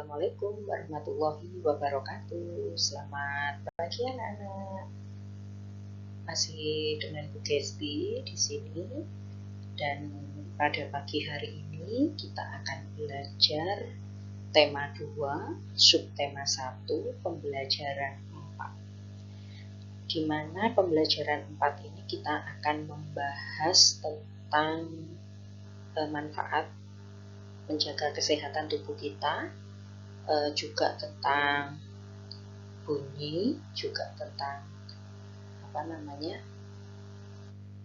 Assalamualaikum warahmatullahi wabarakatuh. Selamat pagi anak-anak. Masih dengan Bu Gesti di sini, dan pada pagi hari ini kita akan belajar tema 2, subtema 1, pembelajaran 4. Di mana pembelajaran 4 ini kita akan membahas tentang manfaat menjaga kesehatan tubuh kita, juga tentang bunyi, juga tentang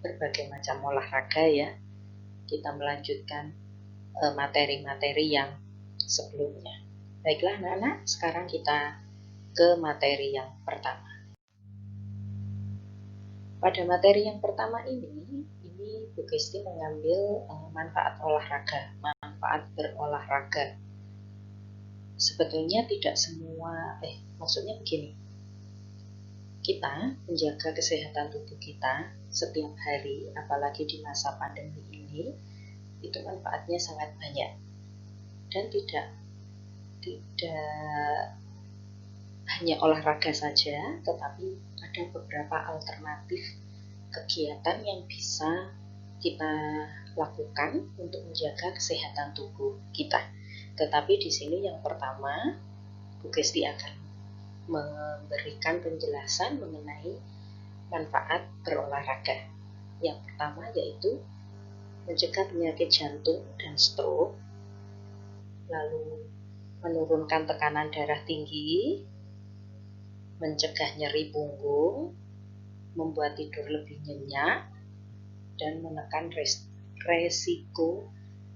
berbagai macam olahraga ya. Kita melanjutkan materi-materi yang sebelumnya. Baiklah anak-anak, sekarang kita ke materi yang pertama. Pada materi yang pertama ini Bu Gesti mengambil manfaat olahraga, manfaat berolahraga. Sebetulnya tidak semua, maksudnya begini, kita menjaga kesehatan tubuh kita setiap hari, apalagi di masa pandemi ini, itu manfaatnya sangat banyak. Dan tidak hanya olahraga saja, tetapi ada beberapa alternatif kegiatan yang bisa kita lakukan untuk menjaga kesehatan tubuh kita. Tetapi di sini yang pertama, Bu Gesti akan memberikan penjelasan mengenai manfaat berolahraga. Yang pertama yaitu mencegah penyakit jantung dan stroke, lalu menurunkan tekanan darah tinggi, mencegah nyeri punggung, membuat tidur lebih nyenyak, dan menekan resiko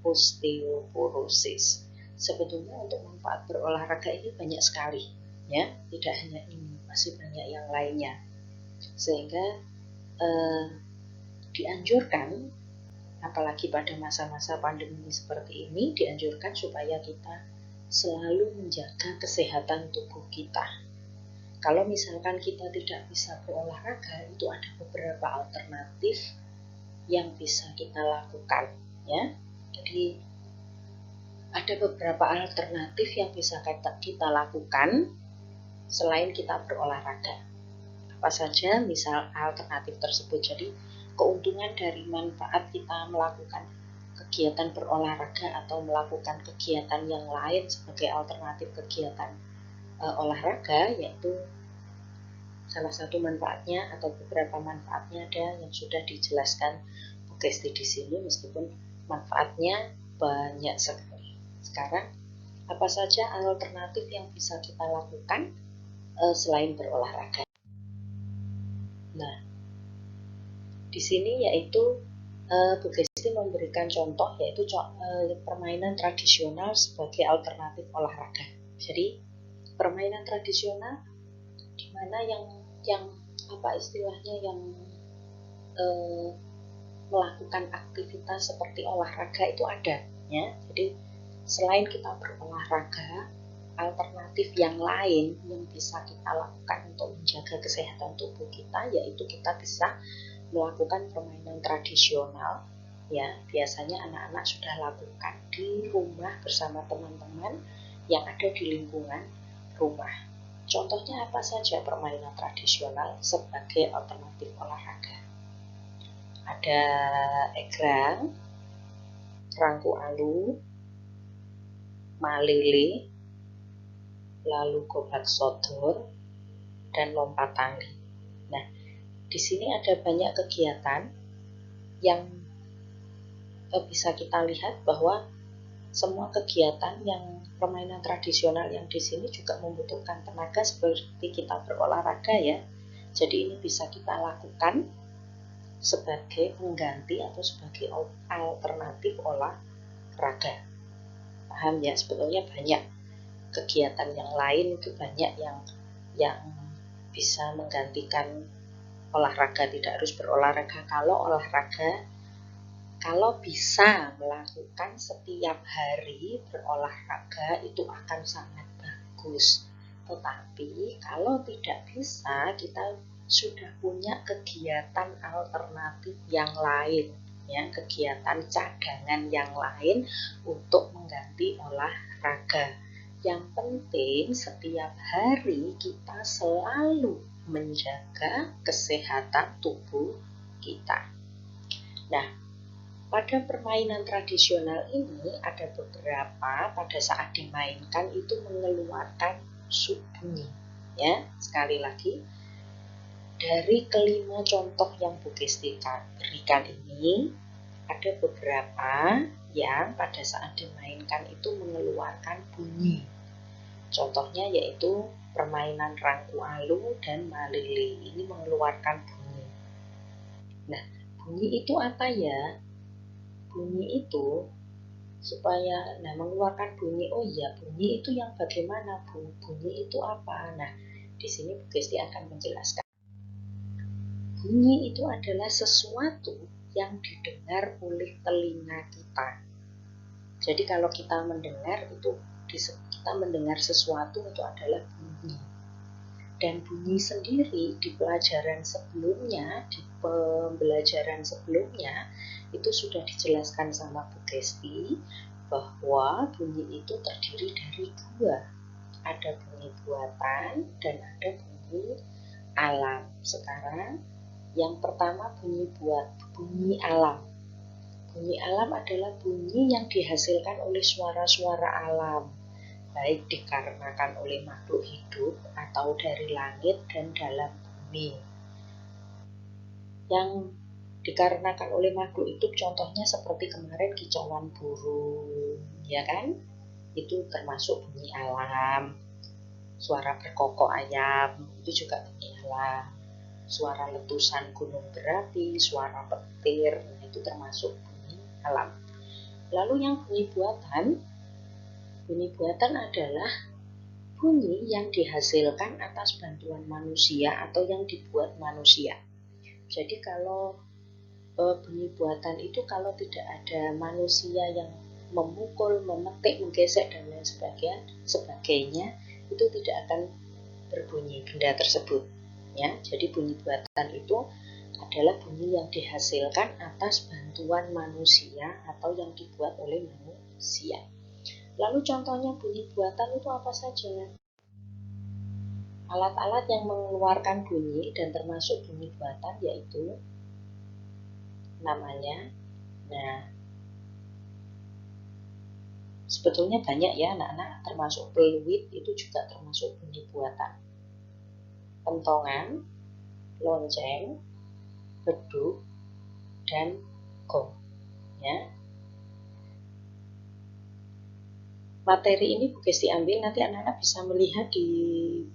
osteoporosis. Sebetulnya untuk manfaat berolahraga ini banyak sekali, ya, tidak hanya ini, masih banyak yang lainnya. Sehingga dianjurkan, apalagi pada masa-masa pandemi seperti ini, dianjurkan supaya kita selalu menjaga kesehatan tubuh kita. Kalau misalkan kita tidak bisa berolahraga, itu ada beberapa alternatif yang bisa kita lakukan, ya. Jadi ada beberapa alternatif yang bisa kita lakukan selain kita berolahraga. Apa saja misal alternatif tersebut? Jadi keuntungan dari manfaat kita melakukan kegiatan berolahraga atau melakukan kegiatan yang lain sebagai alternatif kegiatan olahraga, yaitu salah satu manfaatnya atau beberapa manfaatnya ada yang sudah dijelaskan Bu Gesti di sini, meskipun manfaatnya banyak sekali. Sekarang, apa saja alternatif yang bisa kita lakukan selain berolahraga? Nah, di sini yaitu Bu Gesti memberikan contoh, yaitu permainan tradisional sebagai alternatif olahraga. Jadi permainan tradisional di mana yang melakukan aktivitas seperti olahraga itu ada, ya. Jadi selain kita berolahraga, alternatif yang lain yang bisa kita lakukan untuk menjaga kesehatan tubuh kita, yaitu kita bisa melakukan permainan tradisional, ya. Biasanya anak-anak sudah lakukan di rumah bersama teman-teman yang ada di lingkungan rumah. Contohnya apa saja permainan tradisional sebagai alternatif olahraga? Ada egrang, rangku alu, malele, lalu gobak sodor, dan lompat tangga. Nah, di sini ada banyak kegiatan yang bisa kita lihat bahwa semua kegiatan yang permainan tradisional yang di sini juga membutuhkan tenaga seperti kita berolahraga, ya. Jadi ini bisa kita lakukan sebagai pengganti atau sebagai alternatif olahraga. Paham ya? Sebetulnya banyak kegiatan yang lain, itu banyak yang bisa menggantikan olahraga, tidak harus berolahraga. Kalau bisa melakukan setiap hari berolahraga itu akan sangat bagus. Tetapi kalau tidak bisa, kita sudah punya kegiatan alternatif yang lain, ya, kegiatan cadangan yang lain untuk mengganti olahraga. Yang penting setiap hari kita selalu menjaga kesehatan tubuh kita. Nah, pada permainan tradisional ini ada beberapa pada saat dimainkan itu mengeluarkan bunyi. Ya, sekali lagi, dari kelima contoh yang Bu Kesti berikan ini, ada beberapa yang pada saat dimainkan itu mengeluarkan bunyi. Contohnya yaitu permainan rangku alu dan malele. Ini mengeluarkan bunyi. Nah, bunyi itu apa ya? Bunyi itu supaya mengeluarkan bunyi. Oh iya, bunyi itu yang bagaimana, Bu? Bunyi itu apa? Nah, di sini Bu Kesti akan menjelaskan. Bunyi itu adalah sesuatu yang didengar oleh telinga kita. Jadi kalau kita mendengar itu, kita mendengar sesuatu itu adalah bunyi. Dan bunyi sendiri di pembelajaran sebelumnya itu sudah dijelaskan sama Bu Kesti bahwa bunyi itu terdiri dari dua. Ada bunyi buatan dan ada bunyi alam. Sekarang yang pertama bunyi alam. Bunyi alam adalah bunyi yang dihasilkan oleh suara-suara alam, baik dikarenakan oleh makhluk hidup atau dari langit dan dalam bumi. Yang dikarenakan oleh makhluk hidup contohnya seperti kemarin kicauan burung, ya kan? Itu termasuk bunyi alam. Suara berkokok ayam itu juga bunyi alam. Suara letusan gunung berapi, suara petir, itu termasuk bunyi alam. Lalu yang bunyi buatan adalah bunyi yang dihasilkan atas bantuan manusia atau yang dibuat manusia. Jadi kalau bunyi buatan itu kalau tidak ada manusia yang memukul, memetik, menggesek dan lain sebagainya, itu tidak akan berbunyi benda tersebut. Ya, jadi bunyi buatan itu adalah bunyi yang dihasilkan atas bantuan manusia atau yang dibuat oleh manusia. Lalu contohnya bunyi buatan itu apa saja? Alat-alat yang mengeluarkan bunyi dan termasuk bunyi buatan yaitu namanya, sebetulnya banyak ya anak-anak, termasuk peluit itu juga termasuk bunyi buatan. Pentongan, lonceng, beduk, dan gong. Ya. Materi ini Bu Kesti ambil, nanti anak-anak bisa melihat di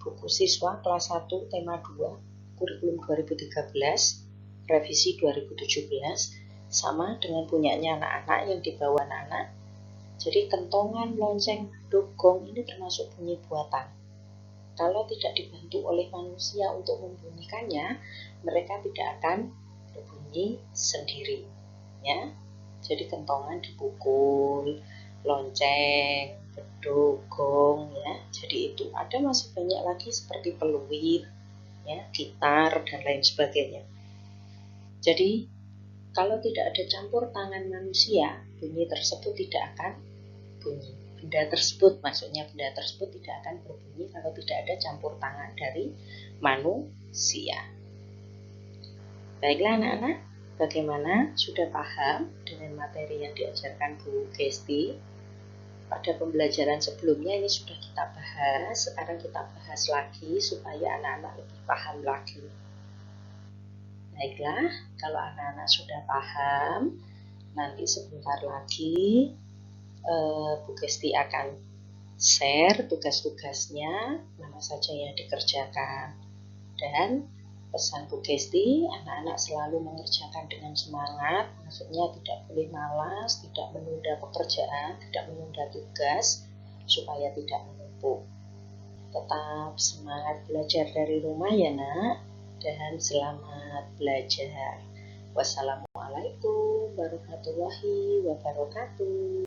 buku siswa kelas 1 tema 2 kurikulum 2013 revisi 2017 sama dengan punyanya anak-anak yang dibawa anak-anak. Jadi kentongan, lonceng, beduk, gong ini termasuk bunyi buatan. Kalau tidak dibantu oleh manusia untuk membunyikannya, mereka tidak akan berbunyi sendiri. Ya, jadi kentongan dipukul, lonceng, beduk, gong, ya. Jadi itu ada masih banyak lagi seperti peluit, ya, gitar dan lain sebagainya. Jadi kalau tidak ada campur tangan manusia, bunyi tersebut tidak akan bunyi. Benda tersebut tidak akan berbunyi kalau tidak ada campur tangan dari manusia. Baiklah anak-anak, bagaimana? Sudah paham dengan materi yang diajarkan Bu Kesti? Pada pembelajaran sebelumnya ini sudah kita bahas, sekarang kita bahas lagi supaya anak-anak lebih paham lagi. Baiklah, kalau anak-anak sudah paham, nanti sebentar lagi Bu Kesti akan share tugas-tugasnya, mana saja yang dikerjakan. Dan pesan Bu Kesti, anak-anak selalu mengerjakan dengan semangat, maksudnya tidak boleh malas, tidak menunda pekerjaan, tidak menunda tugas, supaya tidak menumpuk. Tetap semangat belajar dari rumah ya nak, dan selamat belajar. Wassalamualaikum warahmatullahi wabarakatuh.